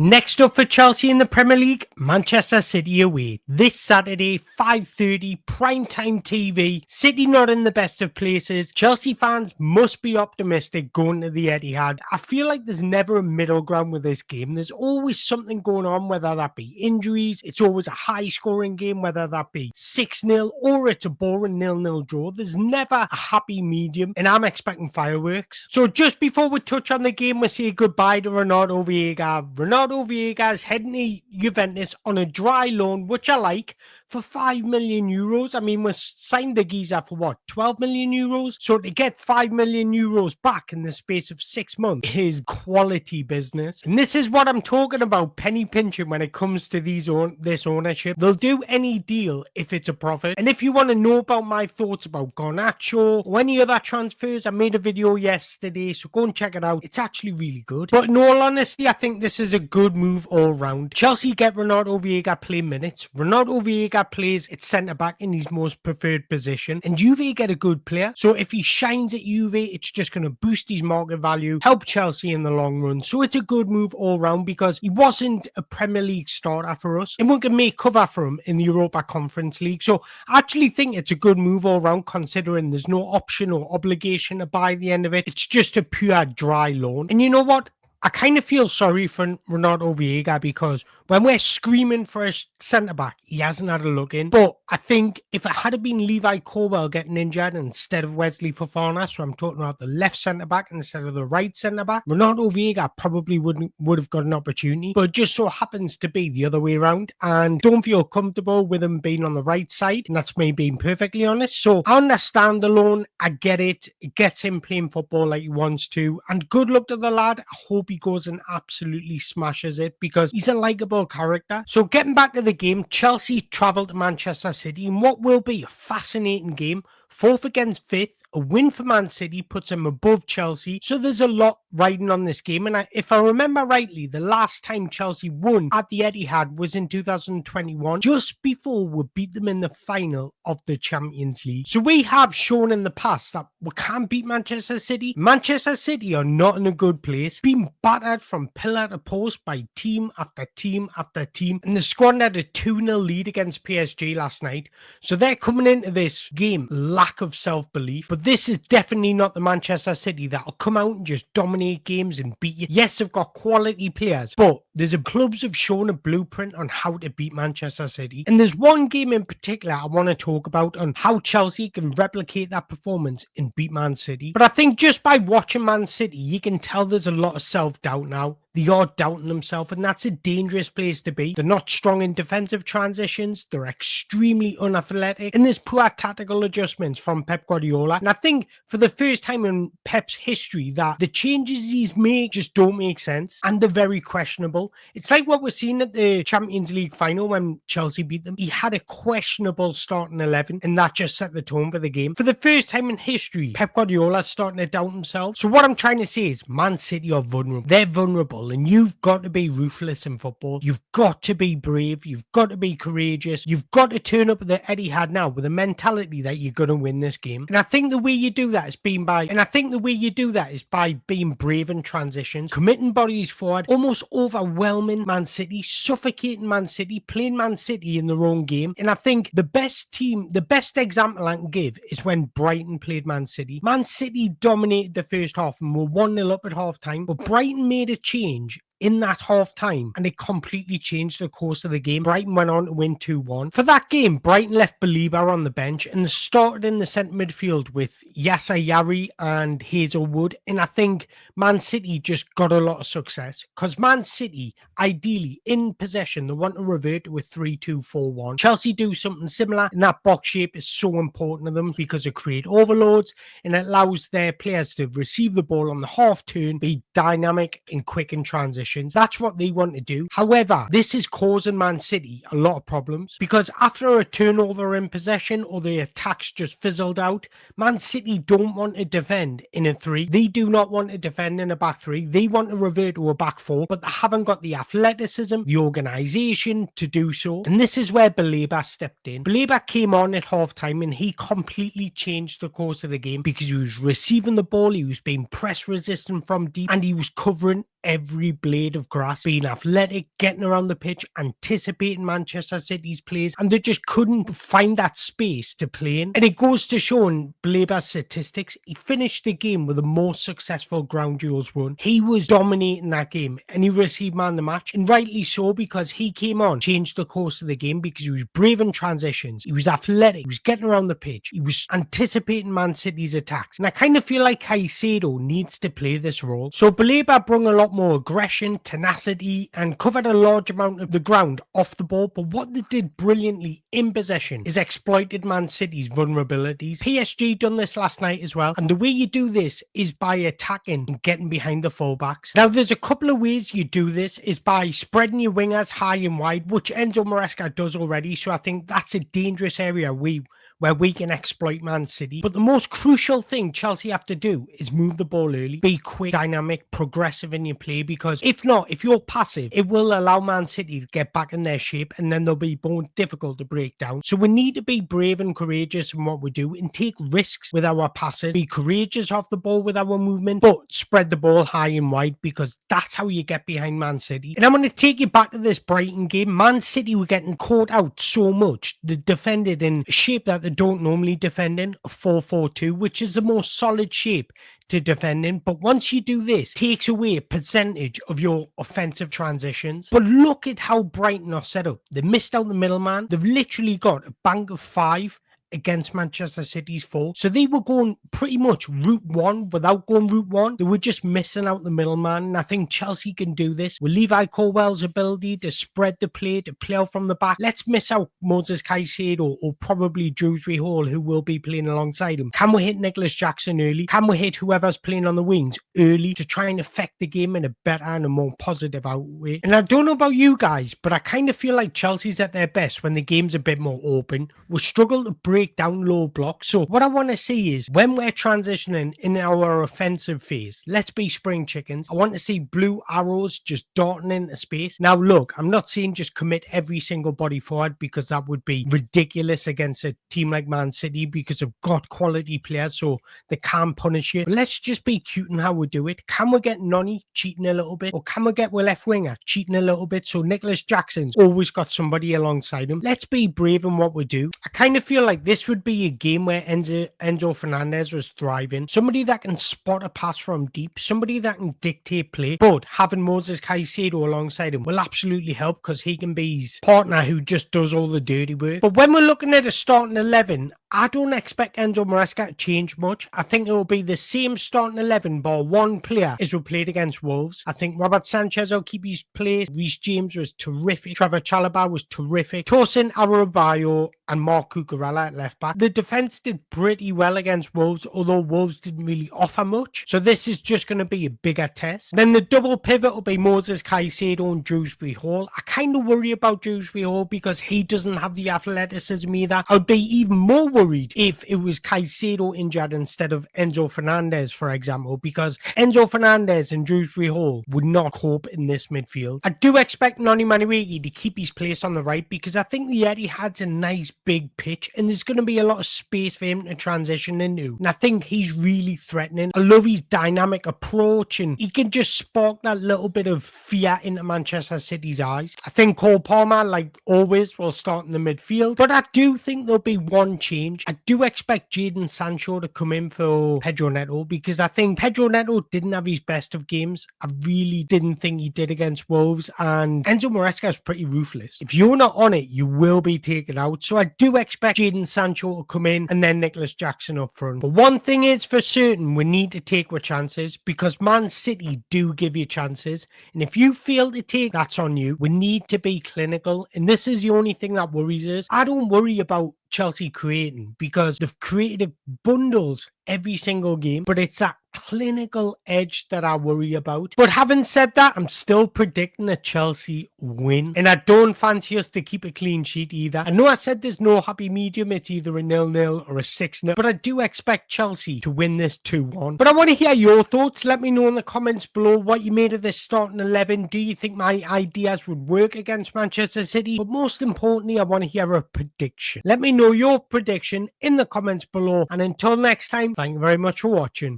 Next up for Chelsea in the Premier League, Manchester City away. This Saturday, 5:30, primetime TV. City not in the best of places. Chelsea fans must be optimistic going to the Etihad. I feel like there's never a middle ground with this game. There's always something going on, whether that be injuries. It's always a high-scoring game, whether that be 6-0 or it's a boring 0-0 draw. There's never a happy medium, and I'm expecting fireworks. So just before we touch on the game, we say goodbye to Renato Vieira. Renato Vieira's heading to Juventus on a dry loan, which I like, for €5 million. I mean, we signed the geezer for what, €12 million? So to get €5 million back in the space of 6 months is quality business. And this is what I'm talking about, penny pinching when it comes to this ownership. They'll do any deal if it's a profit. And if you want to know about my thoughts about Garnacho or any other transfers, I made a video yesterday, so go and check it out. It's actually really good. But in all honesty, I think this is a good move all round. Chelsea get Renato Vieira play minutes. Renato Vieira plays at centre-back in his most preferred position, and Juve get a good player. So if he shines at Juve, it's just going to boost his market value, help Chelsea in the long run. So it's a good move all round because he wasn't a Premier League starter for us, and we can make cover for him in the Europa Conference League. So I actually think it's a good move all round, considering there's no option or obligation to buy the end of it. It's just a pure dry loan. And you know what? I kind of feel sorry for Renato Vieira because when we're screaming for a centre-back, he hasn't had a look in. But I think if it had been Levi Colwill getting injured instead of Wesley Fofana, so I'm talking about the left centre-back instead of the right centre-back, Renato Vieira probably would have got an opportunity. But it just so happens to be the other way around. And don't feel comfortable with him being on the right side. And that's me being perfectly honest. So I understand the loan. I get it. It gets him playing football like he wants to. And good luck to the lad. I hope he goes and absolutely smashes it because he's a likeable character. So getting back to the game, Chelsea travel to Manchester City in what will be a fascinating game. 4th against 5th, a win for Man City puts them above Chelsea. So there's a lot riding on this game. And if I remember rightly, the last time Chelsea won at the Etihad was in 2021, just before we beat them in the final of the Champions League. So we have shown in the past that we can't beat Manchester City. Manchester City are not in a good place, being battered from pillar to post by team after team after team. And the squad had a 2-0 lead against PSG last night. So they're coming into this game lack of self-belief. But this is definitely not the Manchester City that'll come out and just dominate games and beat you. Yes, they've got quality players, but clubs have shown a blueprint on how to beat Manchester City. And there's one game in particular I want to talk about on how Chelsea can replicate that performance and beat Man City. But I think just by watching Man City, you can tell there's a lot of self-doubt now. They are doubting themselves, and that's a dangerous place to be. They're not strong in defensive transitions. They're extremely unathletic, and there's poor tactical adjustments from Pep Guardiola. And I think for the first time in Pep's history that the changes he's made just don't make sense, and they're very questionable. It's like what we're seeing at the Champions League final when Chelsea beat them. He had a questionable starting 11, and that just set the tone for the game. For the first time in history, Pep Guardiola's starting to doubt himself. So what I'm trying to say is Man City are vulnerable. They're vulnerable. And you've got to be ruthless in football. You've got to be brave. You've got to be courageous. You've got to turn up at the Etihad now with a mentality that you're going to win this game. And I think the way you do that is by being brave in transitions, committing bodies forward, almost overwhelming Man City, suffocating Man City, playing Man City in their own game. And I think the best example I can give is when Brighton played Man City. Man City dominated the first half and were 1-0 up at half time, but Brighton made a change in that half time, and it completely changed the course of the game. Brighton went on to win 2-1. For that game, Brighton left Belieber on the bench and they started in the centre midfield with Yasser Yari and Hazelwood. And I think Man City just got a lot of success because Man City, ideally in possession, they want to revert to a 3-2-4-1. Chelsea do something similar, and that box shape is so important to them because it creates overloads and it allows their players to receive the ball on the half turn, be dynamic and quick in transition. That's what they want to do. However, this is causing Man City a lot of problems because after a turnover in possession or the attacks just fizzled out, Man City don't want to defend in a 3. They do not want to defend in a back 3. They want to revert to a back 4, but they haven't got the athleticism, the organisation to do so. And this is where Belieber stepped in. Belieber came on at half time and he completely changed the course of the game because he was receiving the ball, he was being press resistant from deep, and he was covering every blade of grass, being athletic, getting around the pitch, anticipating Manchester City's plays, and they just couldn't find that space to play in. And it goes to show in Baleba's statistics, he finished the game with the most successful ground duels won. He was dominating that game and he received man of the match, and rightly so, because he came on, changed the course of the game because he was brave in transitions, he was athletic, he was getting around the pitch, he was anticipating Man City's attacks. And I kind of feel like Caicedo needs to play this role. So Baleba brought a lot more aggression, tenacity, and covered a large amount of the ground off the ball, but what they did brilliantly in possession is exploited Man City's vulnerabilities. PSG done this last night as well, and the way you do this is by attacking and getting behind the fullbacks. Now there's a couple of ways you do this, is by spreading your wingers high and wide, which Enzo Maresca does already, so I think that's a dangerous area where we can exploit Man City. But the most crucial thing Chelsea have to do is move the ball early, be quick, dynamic, progressive in your play, because if not, if you're passive, it will allow Man City to get back in their shape, and then they'll be more difficult to break down. So we need to be brave and courageous in what we do and take risks with our passes, be courageous off the ball with our movement, but spread the ball high and wide, because that's how you get behind Man City. And I'm going to take you back to this Brighton game. Man City were getting caught out so much. They defended in a shape that they don't normally defend in, a 4-4-2, which is the most solid shape to defend in. But once you do this, it takes away a percentage of your offensive transitions. But look at how Brighton are set up. They missed out the middleman. They've literally got a bank of 5 against Manchester City's 4. So they were going pretty much route 1 without going route 1. They were just missing out the middleman. And I think Chelsea can do this with Levi Colwell's ability to spread the play, to play out from the back. Let's miss out Moses Caicedo or probably Dewsbury Hall, who will be playing alongside him. Can we hit Nicholas Jackson early? Can we hit whoever's playing on the wings early to try and affect the game in a better and a more positive way? And I don't know about you guys, but I kind of feel like Chelsea's at their best when the game's a bit more open. We struggle to break down low blocks. So what I want to see is when we're transitioning in our offensive phase, let's be spring chickens. I want to see blue arrows just darting into space. Now look, I'm not saying just commit every single body forward, because that would be ridiculous against a team like Man City, because they've got quality players so they can punish you. But let's just be cute in how we do it. Can we get Noni cheating a little bit? Or can we get our left winger cheating a little bit so Nicholas Jackson's always got somebody alongside him? Let's be brave in what we do. I kind of feel like this would be a game where Enzo Fernandez was thriving. Somebody that can spot a pass from deep, somebody that can dictate play, but having Moses Caicedo alongside him will absolutely help, because he can be his partner who just does all the dirty work. But when we're looking at a starting 11, I don't expect Enzo Maresca to change much. I think it will be the same starting 11 bar one player as we played against Wolves. I think Robert Sanchez will keep his place. Reece James was terrific. Trevor Chalobah was terrific. Tosin Adebayo and Marc Cucurella at left back. The defence did pretty well against Wolves, although Wolves didn't really offer much. So this is just going to be a bigger test. Then the double pivot will be Moses Caicedo and Dewsbury Hall. I kind of worry about Dewsbury Hall because he doesn't have the athleticism either. I'd be even more worried if it was Caicedo injured instead of Enzo Fernandez, for example, because Enzo Fernandez and Dewsbury Hall would not cope in this midfield. I do expect Noni Madueke to keep his place on the right, because I think the Etihad's a nice big pitch and there's going to be a lot of space for him to transition into. And I think he's really threatening. I love his dynamic approach, and he can just spark that little bit of fear into Manchester City's eyes. I think Cole Palmer, like always, will start in the midfield, but I do think there'll be one change. I do expect Jadon Sancho to come in for Pedro Neto, because I think Pedro Neto didn't have his best of games. I really didn't think he did against Wolves, and Enzo Maresca is pretty ruthless. If you're not on it, you will be taken out. So I do expect Jadon Sancho to come in and then Nicholas Jackson up front. But one thing is for certain, we need to take our chances, because Man City do give you chances. And if you fail to take, that's on you. We need to be clinical. And this is the only thing that worries us. I don't worry about Chelsea creating, because they've created bundles every single game, but it's that clinical edge that I worry about. But having said that, I'm still predicting a Chelsea win, and I don't fancy us to keep a clean sheet either. I know I said there's no happy medium, it's either a 0-0 or a 6-0, but I do expect Chelsea to win this 2-1. But I want to hear your thoughts. Let me know in the comments below what you made of this starting 11. Do you think my ideas would work against Manchester City? But most importantly, I want to hear a prediction. Let me know your prediction in the comments below, and until next time, thank you very much for watching.